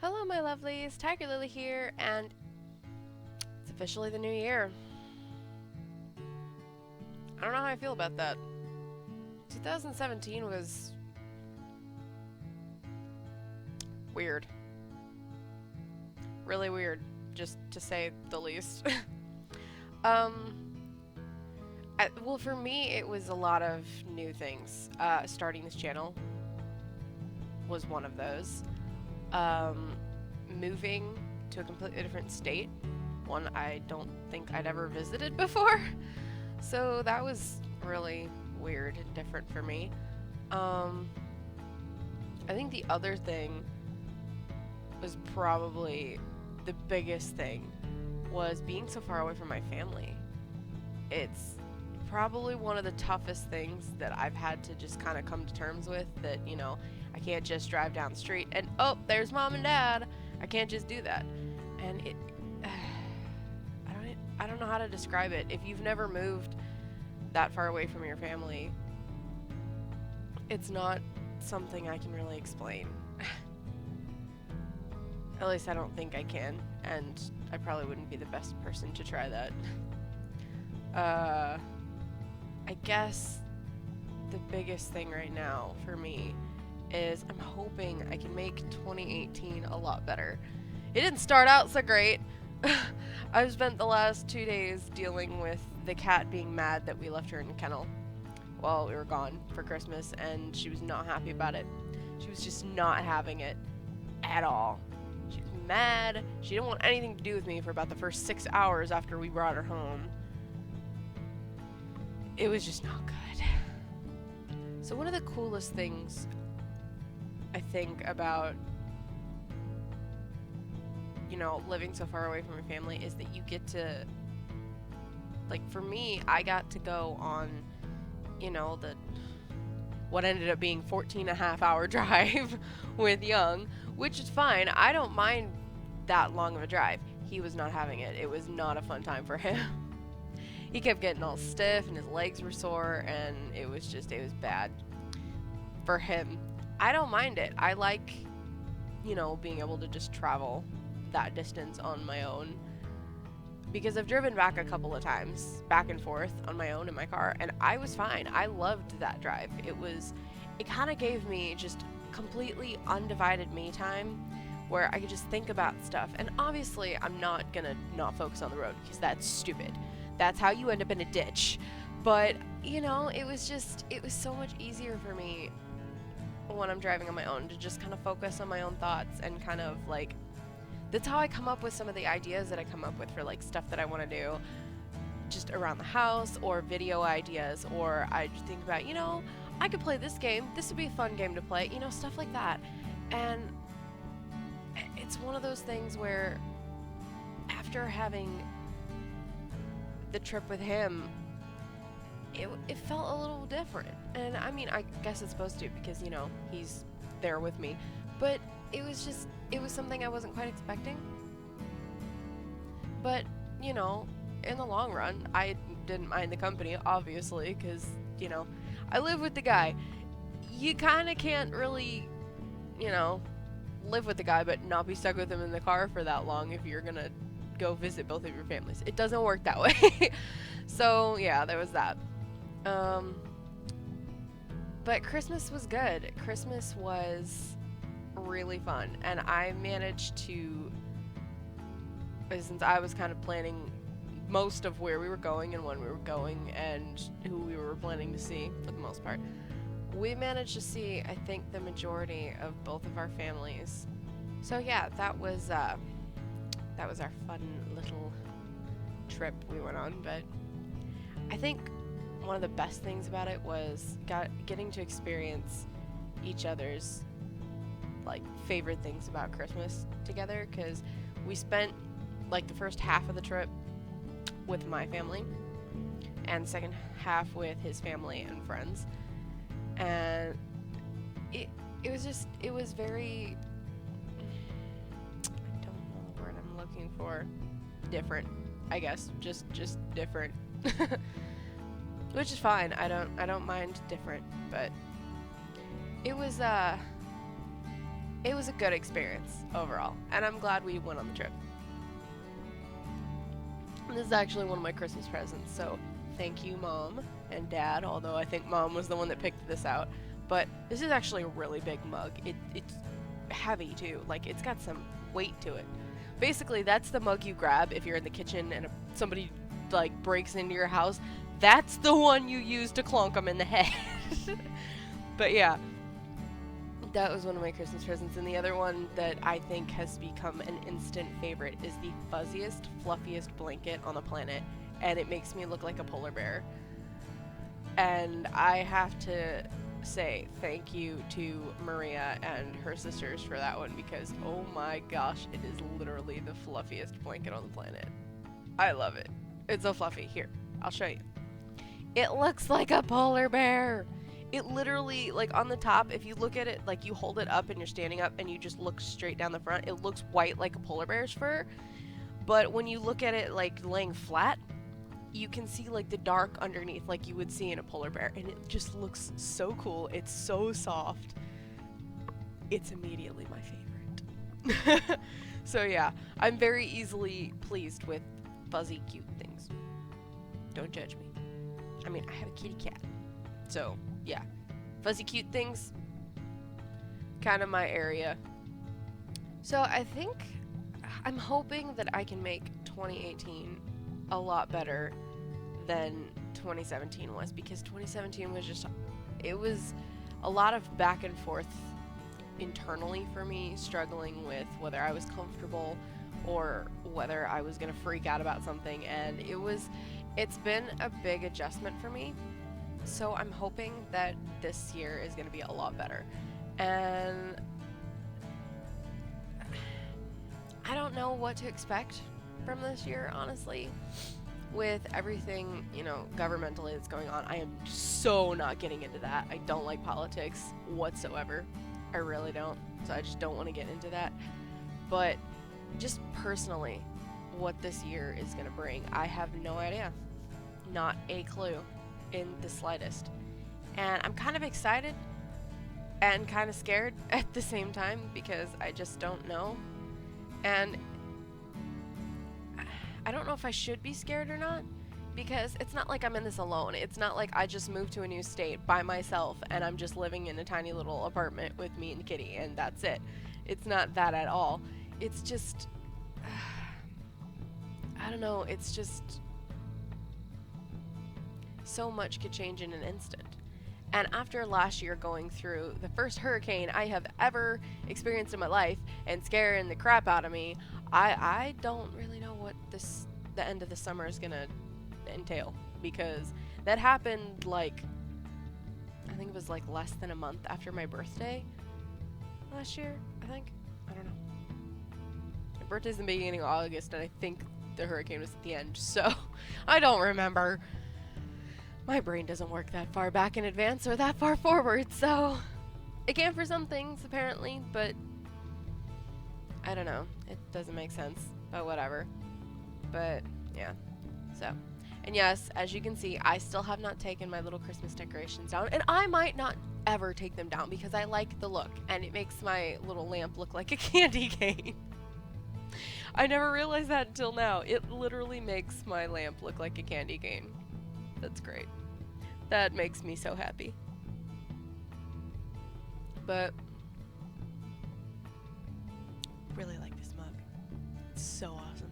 Hello, my lovelies. TigerLily here, and it's officially the new year. I don't know how I feel about that. 2017 was weird. Really weird, just to say the least. um, well, for me, it was a lot of new things. Starting this channel was one of those. Um, Moving to a completely different state, one I don't think I'd ever visited before. So that was really weird and different for me. Um, I think the other thing was probably the biggest thing was being so far away from my family. It's probably one of the toughest things that I've had to just kind of come to terms with, that, I can't just drive down the street and, oh, there's mom and dad. I can't just do that. And I don't know how to describe it. If you've never moved that far away from your family, it's not something I can really explain. At least I don't think I can, and I probably wouldn't be the best person to try that. I guess the biggest thing right now for me is I'm hoping I can make 2018 a lot better. It didn't start out so great. I've spent the last 2 days dealing with the cat being mad that we left her in a kennel while we were gone for Christmas, and she was not happy about it. She was just not having it at all. She was mad. She didn't want anything to do with me for about the first 6 hours after we brought her home. It was just not good. So one of the coolest things I think about, living so far away from your family is that you get to, like, for me, I got to go on, what ended up being 14.5 hour drive with Young, which is fine. I don't mind that long of a drive. He was not having it. It was not a fun time for him. He kept getting all stiff and his legs were sore, and it was bad for him. I don't mind it. I like, being able to just travel that distance on my own, because I've driven back a couple of times, back and forth on my own in my car, and I was fine. I loved that drive. It kind of gave me just completely undivided me time where I could just think about stuff. And obviously, I'm not gonna not focus on the road, because that's stupid. That's how you end up in a ditch. But, it was so much easier for me when I'm driving on my own to just kind of focus on my own thoughts, and kind of, like, that's how I come up with some of the ideas that I come up with for, like, stuff that I want to do just around the house, or video ideas, or I just think about, I could play this game. This would be a fun game to play, stuff like that. And it's one of those things where after having the trip with him, it felt a little different. And I mean, I guess it's supposed to, because, he's there with me. But it was something I wasn't quite expecting. But, in the long run, I didn't mind the company, obviously, because, I live with the guy. You kind of can't really, live with the guy but not be stuck with him in the car for that long if you're gonna go visit both of your families. It doesn't work that way. So, yeah, there was that. But Christmas was good. Christmas was really fun, and I managed to, since I was kind of planning most of where we were going and when we were going and who we were planning to see for the most part, we managed to see, I think, the majority of both of our families. So yeah, that was our fun little trip we went on. But I think one of the best things about it was getting to experience each other's, like, favorite things about Christmas together, because we spent, like, the first half of the trip with my family and the second half with his family and friends, and it was very, I don't know the word I'm looking for, different, I guess, just different. Which is fine. I don't mind different, but it was it was a good experience overall, and I'm glad we went on the trip. This is actually one of my Christmas presents, so thank you, Mom and Dad, although I think Mom was the one that picked this out. But this is actually a really big mug. It's heavy, too. Like, it's got some weight to it. Basically, that's the mug you grab if you're in the kitchen and somebody, like, breaks into your house. That's the one you use to clonk them in the head. But yeah, that was one of my Christmas presents. And the other one that I think has become an instant favorite is the fuzziest, fluffiest blanket on the planet. And it makes me look like a polar bear. And I have to say thank you to Maria and her sisters for that one, because oh my gosh, it is literally the fluffiest blanket on the planet. I love it. It's so fluffy. Here, I'll show you. It looks like a polar bear. It literally, like, on the top, if you look at it, like, you hold it up and you're standing up and you just look straight down the front, it looks white like a polar bear's fur. But when you look at it, like, laying flat, you can see, like, the dark underneath, like you would see in a polar bear, and it just looks so cool. It's so soft. It's immediately my favorite. So yeah, I'm very easily pleased with fuzzy, cute things. Don't judge me. I mean, I have a kitty cat. So yeah, fuzzy, cute things, kind of my area. So I think, I'm hoping that I can make 2018 a lot better than 2017 was, because 2017 was just, it was a lot of back and forth internally for me, struggling with whether I was comfortable or whether I was gonna freak out about something, and it's been a big adjustment for me. So I'm hoping that this year is gonna be a lot better. And I don't know what to expect from this year, honestly. With everything, you know, governmentally that's going on, I am so not getting into that. I don't like politics whatsoever. I really don't. So I just don't want to get into that. But just personally, what this year is going to bring, I have no idea. Not a clue in the slightest. And I'm kind of excited and kind of scared at the same time, because I just don't know. And I don't know if I should be scared or not, because it's not like I'm in this alone. It's not like I just moved to a new state by myself and I'm just living in a tiny little apartment with me and Kitty and that's it. It's not that at all. It's just, I don't know, it's just, so much could change in an instant. And after last year going through the first hurricane I have ever experienced in my life and scaring the crap out of me, I don't really know what the end of the summer is gonna entail, because that happened, like, I think it was like less than a month after my birthday last year, I think. I don't know. My birthday's in the beginning of August, and I think the hurricane was at the end, so I don't remember. My brain doesn't work that far back in advance or that far forward, so it can for some things, apparently, but I don't know. It doesn't make sense, but whatever. But yeah, so. And yes, as you can see, I still have not taken my little Christmas decorations down, and I might not ever take them down because I like the look, and it makes my little lamp look like a candy cane. I never realized that until now. It literally makes my lamp look like a candy cane. That's great. That makes me so happy. But really like this mug. It's so awesome.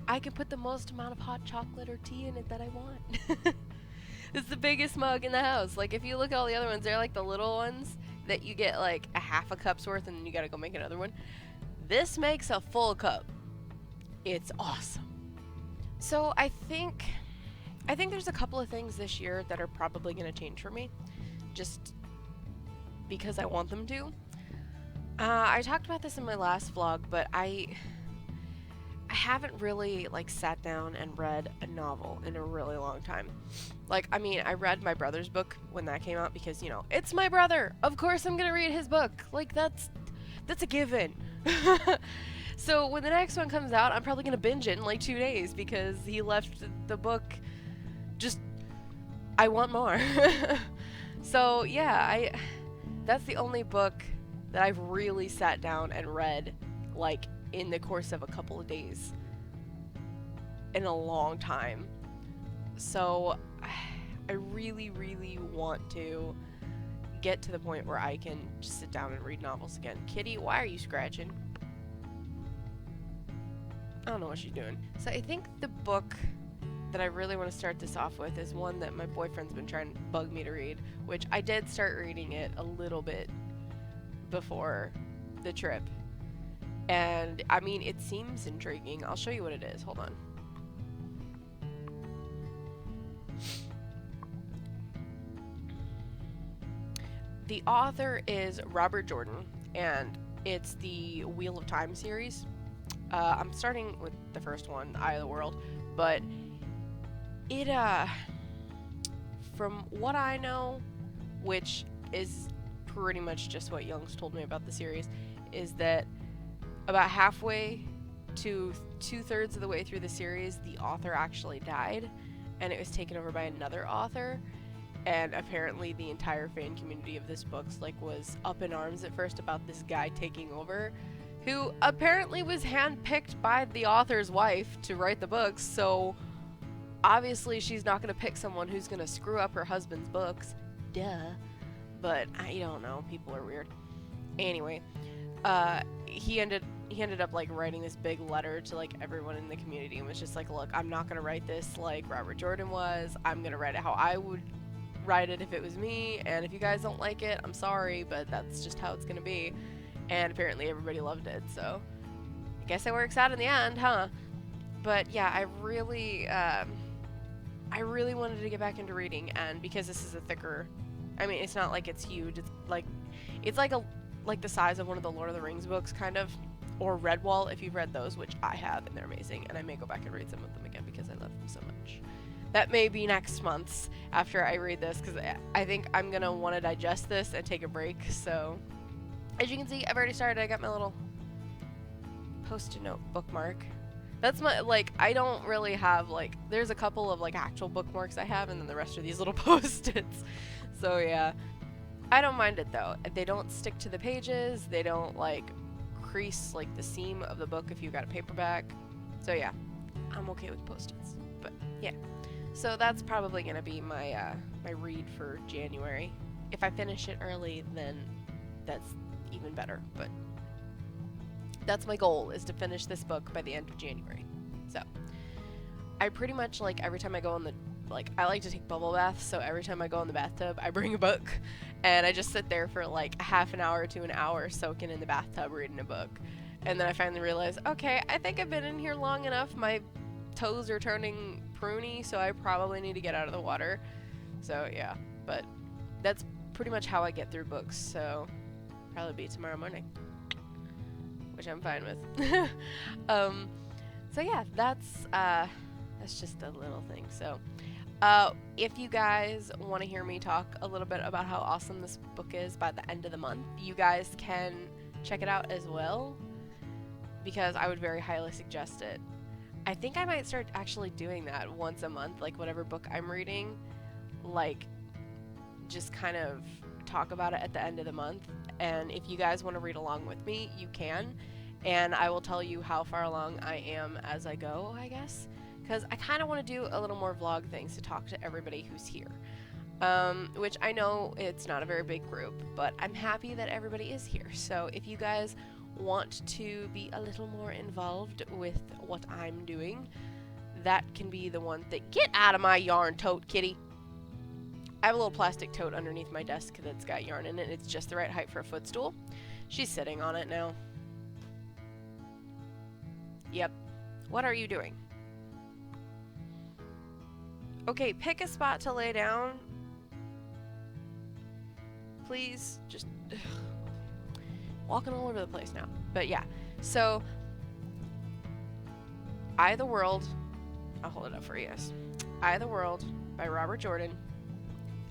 I can put the most amount of hot chocolate or tea in it that I want. It's the biggest mug in the house. Like, if you look at all the other ones, they're like the little ones that you get like a half a cup's worth and then you gotta go make another one. This makes a full cup. It's awesome. So I think there's a couple of things this year that are probably going to change for me, just because I want them to. I talked about this in my last vlog, but I haven't really, like, sat down and read a novel in a really long time. Like, I mean, I read my brother's book when that came out because, you know, it's my brother. Of course I'm going to read his book. Like, that's a given. So when the next one comes out, I'm probably going to binge it in like 2 days because he left the book just, I want more. So yeah, that's the only book that I've really sat down and read, like, in the course of a couple of days in a long time. So I really, really want to get to the point where I can just sit down and read novels again. Kitty, why are you scratching? I don't know what she's doing. So I think the book that I really want to start this off with is one that my boyfriend's been trying to bug me to read, which I did start reading it a little bit before the trip. And I mean, it seems intriguing. I'll show you what it is. Hold on. The author is Robert Jordan, and it's the Wheel of Time series. I'm starting with the first one, Eye of the World, but it, from what I know, which is pretty much just what Young's told me about the series, is that about halfway to 2/3 of the way through the series, the author actually died, and it was taken over by another author. And apparently the entire fan community of this book was up in arms at first about this guy taking over, who apparently was handpicked by the author's wife to write the books, so obviously she's not going to pick someone who's going to screw up her husband's books. Duh. But I don't know, people are weird. Anyway, he ended up writing this big letter to everyone in the community and was just like, look, I'm not going to write this like Robert Jordan was. I'm going to write it how I would write it if it was me, and if you guys don't like it, I'm sorry, but that's just how it's gonna be. And apparently everybody loved it, so I guess it works out in the end, huh? But yeah, I really wanted to get back into reading, and because this is a thicker, I mean, it's not like it's huge, it's like the size of one of the Lord of the Rings books, kind of, or Redwall, if you've read those, which I have, and they're amazing, and I may go back and read some of them again because I love them so much. That may be next month after I read this, because I think I'm going to want to digest this and take a break. So, as you can see, I've already started. I got my little post-it note bookmark. That's my, I don't really have, there's a couple of, actual bookmarks I have, and then the rest are these little post-its. So, yeah. I don't mind it, though. They don't stick to the pages. They don't, crease, the seam of the book if you got a paperback. So, yeah. I'm okay with post-its. But, yeah. So that's probably going to be my my read for January. If I finish it early, then that's even better. But that's my goal, is to finish this book by the end of January. So I pretty much, every time I go in the, I like to take bubble baths, so every time I go in the bathtub, I bring a book. And I just sit there for, half an hour to an hour soaking in the bathtub reading a book. And then I finally realize, okay, I think I've been in here long enough. My toes are turning pruny, so I probably need to get out of the water. So yeah, but that's pretty much how I get through books, so probably be tomorrow morning, which I'm fine with. So yeah, that's just a little thing. So if you guys want to hear me talk a little bit about how awesome this book is by the end of the month, you guys can check it out as well, because I would very highly suggest it. I think I might start actually doing that once a month, whatever book I'm reading, just kind of talk about it at the end of the month. And if you guys want to read along with me, you can, and I will tell you how far along I am as I go, I guess, because I kind of want to do a little more vlog things to talk to everybody who's here, which I know it's not a very big group, but I'm happy that everybody is here. So if you guys want to be a little more involved with what I'm doing, that can be the one thing. Get out of my yarn tote, kitty. I have a little plastic tote underneath my desk that's got yarn in it. It's just the right height for a footstool. She's sitting on it now. Yep. What are you doing? Okay, pick a spot to lay down. Please, just walking all over the place now. But yeah, so Eye of the World, I'll hold it up for you guys. Eye of the World by Robert Jordan,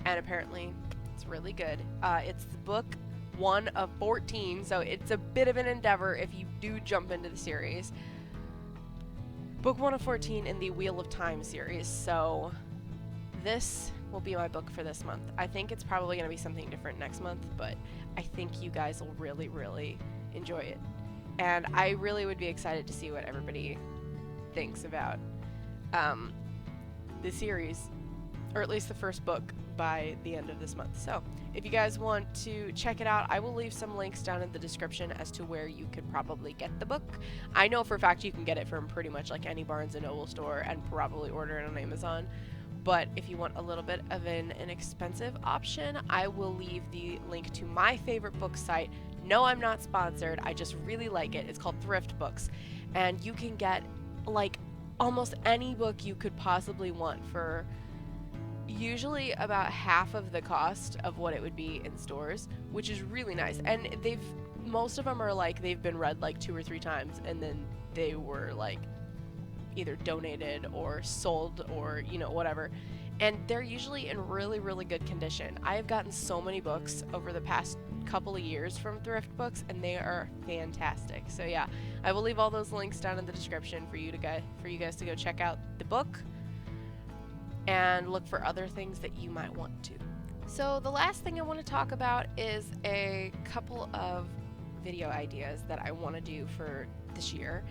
and apparently it's really good. It's book 1 of 14, so it's a bit of an endeavor if you do jump into the series. Book 1 of 14 in the Wheel of Time series, so this will be my book for this month. I think it's probably going to be something different next month, but I think you guys will really, really enjoy it. And I really would be excited to see what everybody thinks about the series, or at least the first book, by the end of this month. So if you guys want to check it out, I will leave some links down in the description as to where you could probably get the book. I know for a fact you can get it from pretty much like any Barnes & Noble store and probably order it on Amazon. But if you want a little bit of an inexpensive option, I will leave the link to my favorite book site. No, I'm not sponsored. I just really like it. It's called Thrift Books. And you can get like almost any book you could possibly want for usually about half of the cost of what it would be in stores, which is really nice. And most of them are like they've been read like 2 or 3 times and then they were like either donated or sold or whatever, and they're usually in really, really good condition. I have gotten so many books over the past couple of years from Thrift Books and they are fantastic. So yeah, I will leave all those links down in the description for you guys to go check out the book and look for other things that you might want to. So the last thing I want to talk about is a couple of video ideas that I want to do for this year.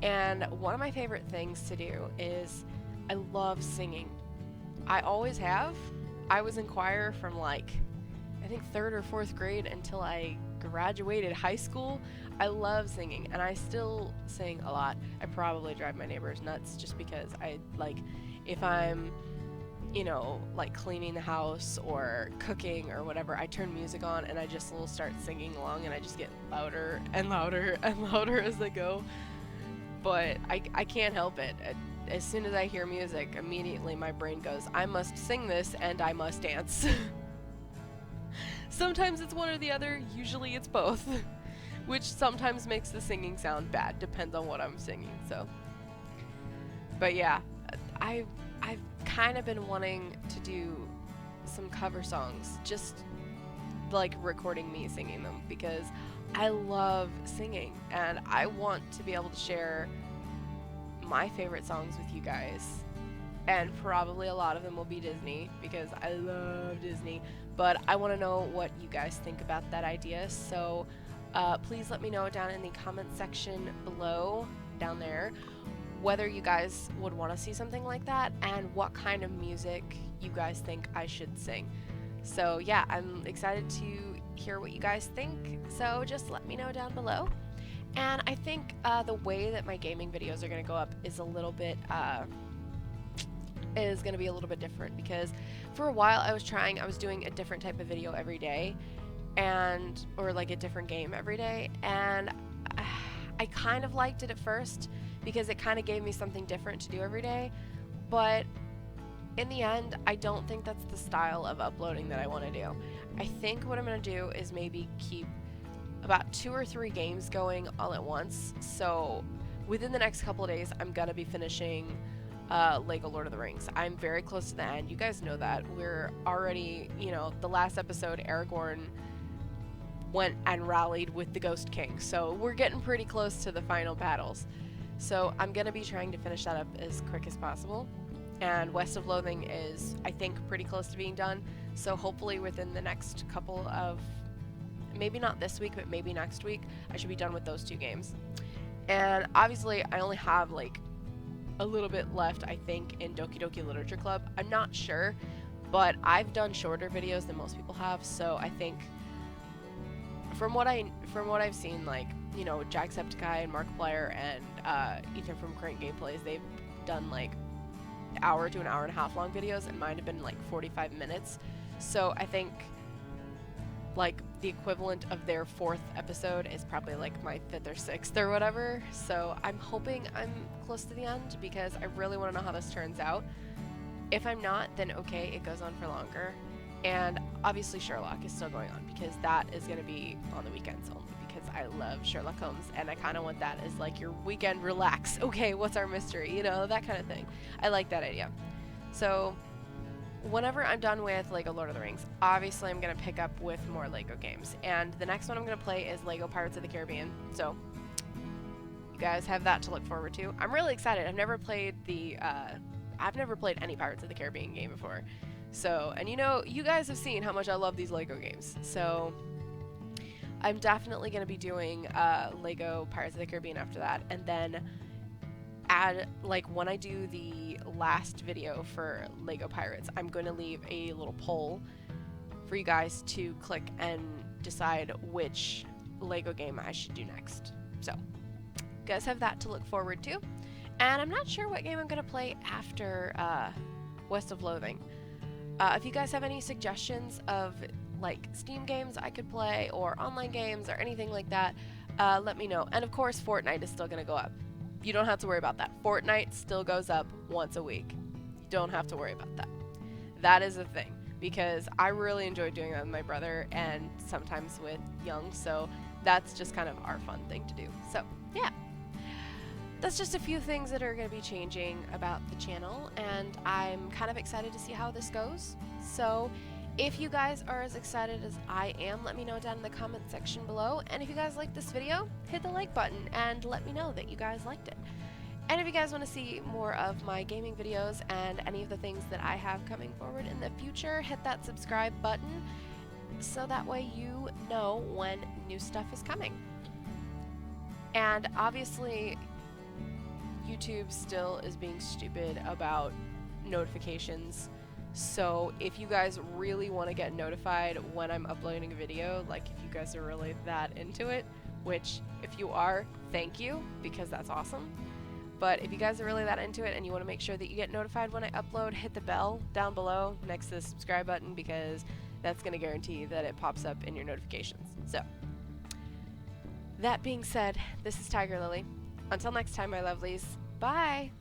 And one of my favorite things to do is I love singing. I always have. I was in choir from like I think 3rd or 4th grade until I graduated high school. I love singing and I still sing a lot. I probably drive my neighbors nuts just because I like if I'm like cleaning the house or cooking or whatever, I turn music on and I just will start singing along and I just get louder and louder and louder as I go. But I can't help it. As soon as I hear music, immediately my brain goes, I must sing this and I must dance. Sometimes it's one or the other, usually it's both, which sometimes makes the singing sound bad, depends on what I'm singing, so. But yeah, I've kind of been wanting to do some cover songs, just like recording me singing them, because I love singing and I want to be able to share my favorite songs with you guys. And probably a lot of them will be Disney because I love Disney, but I want to know what you guys think about that idea. So please let me know down in the comment section below, down there, whether you guys would want to see something like that and what kind of music you guys think I should sing. So yeah, I'm excited to hear what you guys think, so just let me know down below. And I think the way that my gaming videos are going to go up is going to be a little bit different, because for a while I was doing a different type of video every day, or like a different game every day, and I kind of liked it at first because it kind of gave me something different to do every day, but in the end, I don't think that's the style of uploading that I want to do. I think what I'm going to do is maybe keep about 2 or 3 games going all at once. So within the next couple of days, I'm going to be finishing Lego Lord of the Rings. I'm very close to the end. You guys know that. We're already, the last episode, Aragorn went and rallied with the Ghost King. So we're getting pretty close to the final battles. So I'm going to be trying to finish that up as quick as possible. And West of Loathing is, I think, pretty close to being done. So hopefully within the next couple of, maybe not this week, but maybe next week, I should be done with those 2 games. And obviously, I only have like a little bit left, I think, in Doki Doki Literature Club. I'm not sure, but I've done shorter videos than most people have. So I think, from what I've seen, like, Jacksepticeye and Markiplier and Ethan from Current Gameplays, they've done like hour to an hour and a half long videos, and mine have been like 45 minutes. So I think like the equivalent of their 4th episode is probably like my 5th or 6th or whatever. So I'm hoping I'm close to the end because I really want to know how this turns out. If I'm not, then okay, it goes on for longer. And obviously Sherlock is still going on because that is going to be on the weekends only, because I love Sherlock Holmes and I kind of want that as like your weekend relax. Okay, what's our mystery? That kind of thing. I like that idea. So whenever I'm done with Lego Lord of the Rings, obviously I'm going to pick up with more Lego games. And the next one I'm going to play is Lego Pirates of the Caribbean. So you guys have that to look forward to. I'm really excited. I've never played any Pirates of the Caribbean game before. So, and you know, you guys have seen how much I love these Lego games. So, I'm definitely going to be doing Lego Pirates of the Caribbean after that. And then add, like, when I do the last video for Lego Pirates, I'm going to leave a little poll for you guys to click and decide which Lego game I should do next. So, you guys have that to look forward to. And I'm not sure what game I'm going to play after West of Loathing. If you guys have any suggestions of like Steam games I could play or online games or anything like that, let me know. And of course, Fortnite is still going to go up. You don't have to worry about that. Fortnite still goes up once a week. You don't have to worry about that. That is a thing, because I really enjoy doing that with my brother and sometimes with Young, so that's just kind of our fun thing to do. So, yeah. That's just a few things that are going to be changing about the channel, and I'm kind of excited to see how this goes. So if you guys are as excited as I am, let me know down in the comment section below. And if you guys like this video, hit the like button and let me know that you guys liked it. And if you guys want to see more of my gaming videos and any of the things that I have coming forward in the future, hit that subscribe button so that way you know when new stuff is coming. And obviously, YouTube still is being stupid about notifications, so if you guys really want to get notified when I'm uploading a video, like if you guys are really that into it, which if you are, thank you, because that's awesome. But if you guys are really that into it and you want to make sure that you get notified when I upload, hit the bell down below next to the subscribe button, because that's going to guarantee that it pops up in your notifications. So, that being said, this is TigerLily. Until next time, my lovelies, bye!